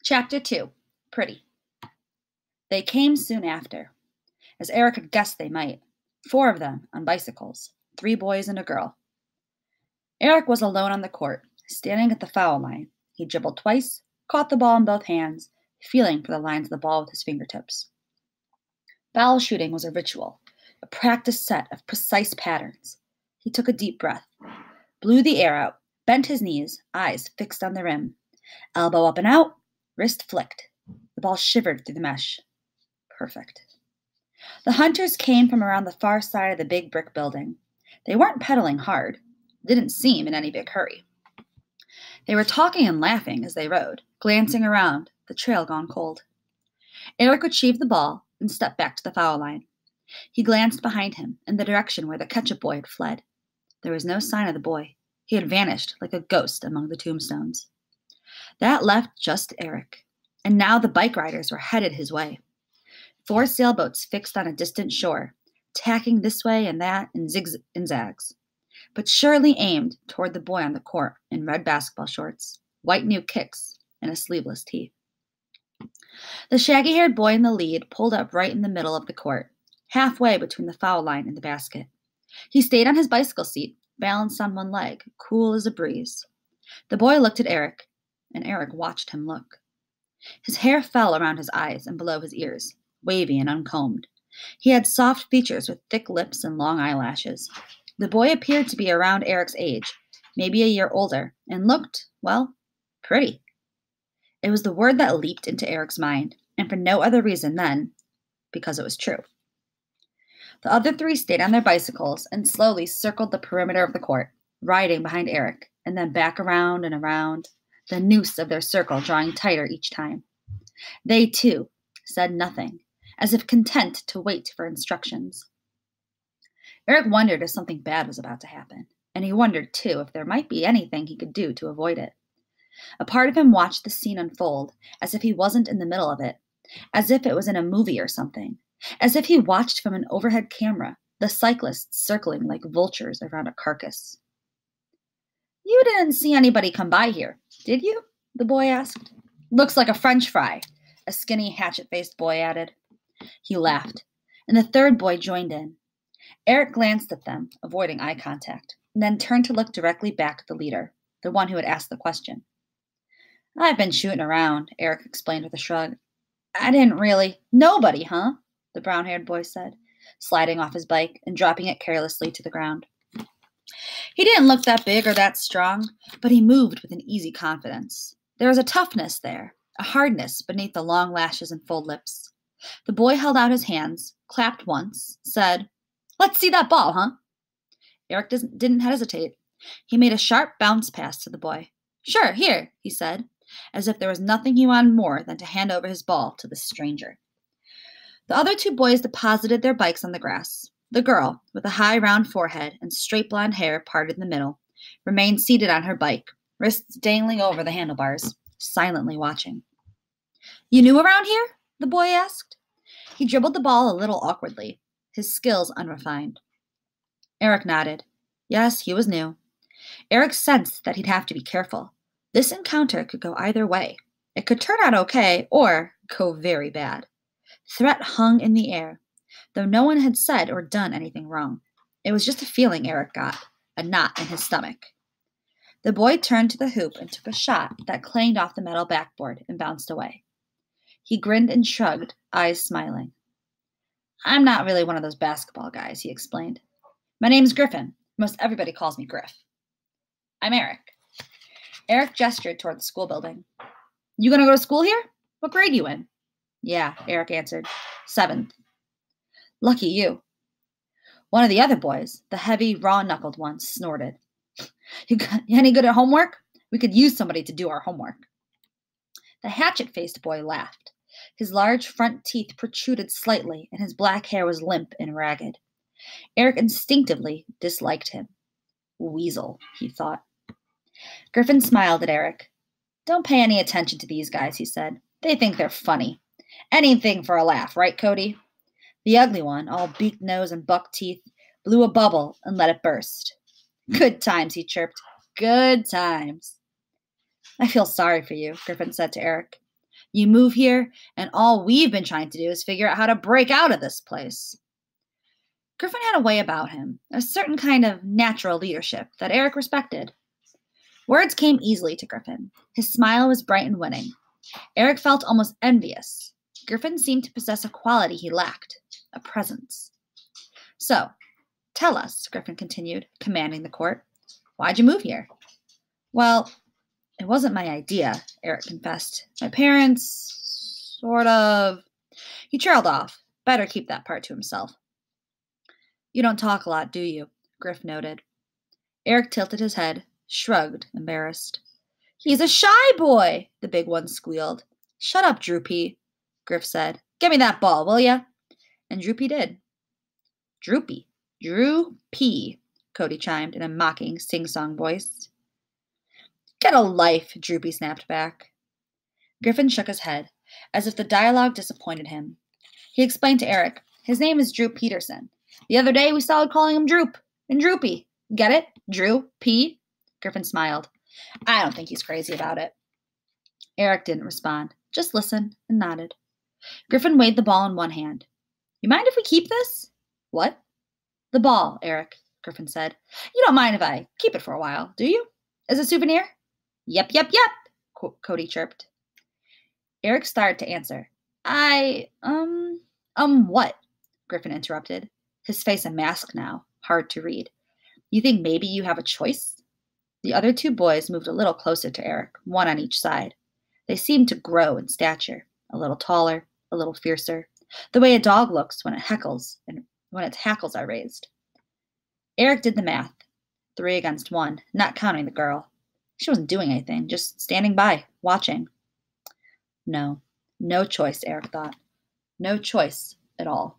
Chapter 2. Pretty. They came soon after, as Eric had guessed they might. 4 of them on bicycles, 3 boys and a girl. Eric was alone on the court, standing at the foul line. He dribbled twice, caught the ball in both hands, feeling for the lines of the ball with his fingertips. Foul shooting was a ritual, a practiced set of precise patterns. He took a deep breath, blew the air out, bent his knees, eyes fixed on the rim. Elbow up and out, wrist flicked. The ball shivered through the mesh. Perfect. The hunters came from around the far side of the big brick building. They weren't pedaling hard. Didn't seem in any big hurry. They were talking and laughing as they rode, glancing around, the trail gone cold. Eric retrieved the ball and stepped back to the foul line. He glanced behind him in the direction where the ketchup boy had fled. There was no sign of the boy. He had vanished like a ghost among the tombstones. That left just Eric, and now the bike riders were headed his way. 4 sailboats fixed on a distant shore, tacking this way and that in zigs and zags, but surely aimed toward the boy on the court in red basketball shorts, white new kicks, and a sleeveless tee. The shaggy-haired boy in the lead pulled up right in the middle of the court, halfway between the foul line and the basket. He stayed on his bicycle seat, balanced on one leg, cool as a breeze. The boy looked at Eric, and Eric watched him look. His hair fell around his eyes and below his ears, wavy and uncombed. He had soft features with thick lips and long eyelashes. The boy appeared to be around Eric's age, maybe a year older, and looked, well, pretty. It was the word that leaped into Eric's mind, and for no other reason than because it was true. The other 3 stayed on their bicycles and slowly circled the perimeter of the court, riding behind Eric, and then back around and around, the noose of their circle drawing tighter each time. They, too, said nothing, as if content to wait for instructions. Eric wondered if something bad was about to happen, and he wondered, too, if there might be anything he could do to avoid it. A part of him watched the scene unfold, as if he wasn't in the middle of it, as if it was in a movie or something, as if he watched from an overhead camera, the cyclists circling like vultures around a carcass. "You didn't see anybody come by here, did you?" the boy asked. "Looks like a French fry," a skinny, hatchet-faced boy added. He laughed, and the 3rd boy joined in. Eric glanced at them, avoiding eye contact, and then turned to look directly back at the leader, the one who had asked the question. "I've been shooting around," Eric explained with a shrug. "I didn't really—" "Nobody, huh?" the brown-haired boy said, sliding off his bike and dropping it carelessly to the ground. He didn't look that big or that strong, but he moved with an easy confidence. There was a toughness there, a hardness beneath the long lashes and full lips. The boy held out his hands, clapped once, said, "Let's see that ball, huh?" Eric didn't hesitate. He made a sharp bounce pass to the boy. "Sure, here," he said, as if there was nothing he wanted more than to hand over his ball to this stranger. The other 2 boys deposited their bikes on the grass. The girl, with a high round forehead and straight blonde hair parted in the middle, remained seated on her bike, wrists dangling over the handlebars, silently watching. "You new around here?" the boy asked. He dribbled the ball a little awkwardly, his skills unrefined. Eric nodded. Yes, he was new. Eric sensed that he'd have to be careful. This encounter could go either way. It could turn out okay or go very bad. Threat hung in the air, though no one had said or done anything wrong. It was just a feeling Eric got, a knot in his stomach. The boy turned to the hoop and took a shot that clanged off the metal backboard and bounced away. He grinned and shrugged, eyes smiling. "I'm not really one of those basketball guys," he explained. "My name's Griffin. Most everybody calls me Griff." "I'm Eric." Eric gestured toward the school building. "You gonna go to school here? What grade you in?" "Yeah," Eric answered. 7th. "Lucky you." One of the other boys, the heavy, raw-knuckled one, snorted. You any good at homework? We could use somebody to do our homework." The hatchet-faced boy laughed. His large front teeth protruded slightly, and his black hair was limp and ragged. Eric instinctively disliked him. Weasel, he thought. Griffin smiled at Eric. "Don't pay any attention to these guys," he said. "They think they're funny. Anything for a laugh, right, Cody?" The ugly one, all beaked nose and buck teeth, blew a bubble and let it burst. "Good times," he chirped. "Good times." "I feel sorry for you," Griffin said to Eric. You move here, and all we've been trying to do is figure out how to break out of this place. Griffin had a way about him, a certain kind of natural leadership that Eric respected. Words came easily to Griffin. His smile was bright and winning. Eric felt almost envious. Griffin seemed to possess a quality he lacked, a presence. So, tell us, Griffin continued, commanding the court. Why'd you move here? Well, it wasn't my idea, Eric confessed. My parents, sort of. He trailed off. Better keep that part to himself. You don't talk a lot, do you? Griff noted. Eric tilted his head, shrugged, embarrassed. He's a shy boy, the big one squealed. Shut up, Droopy, Griff said. Give me that ball, will ya? And Droopy did. Droopy, Droopy, Cody chimed in a mocking, sing-song voice. Get a life, Droopy snapped back. Griffin shook his head, as if the dialogue disappointed him. He explained to Eric, his name is Droop Peterson. The other day we started calling him Droop and Droopy. Get it? Drew, P? Griffin smiled. I don't think he's crazy about it. Eric didn't respond, just listened and nodded. Griffin weighed the ball in one hand. You mind if we keep this? What? The ball, Eric, Griffin said. You don't mind if I keep it for a while, do you? As a souvenir? Yep, Cody chirped. Eric started to answer. What? Griffin interrupted, his face a mask now, hard to read. You think maybe you have a choice? The other two boys moved a little closer to Eric, one on each side. They seemed to grow in stature, a little taller, a little fiercer, the way a dog looks when it heckles and when its hackles are raised. Eric did the math. 3 against 1, not counting the girl. She wasn't doing anything, just standing by, watching. No choice, Eric thought. No choice at all.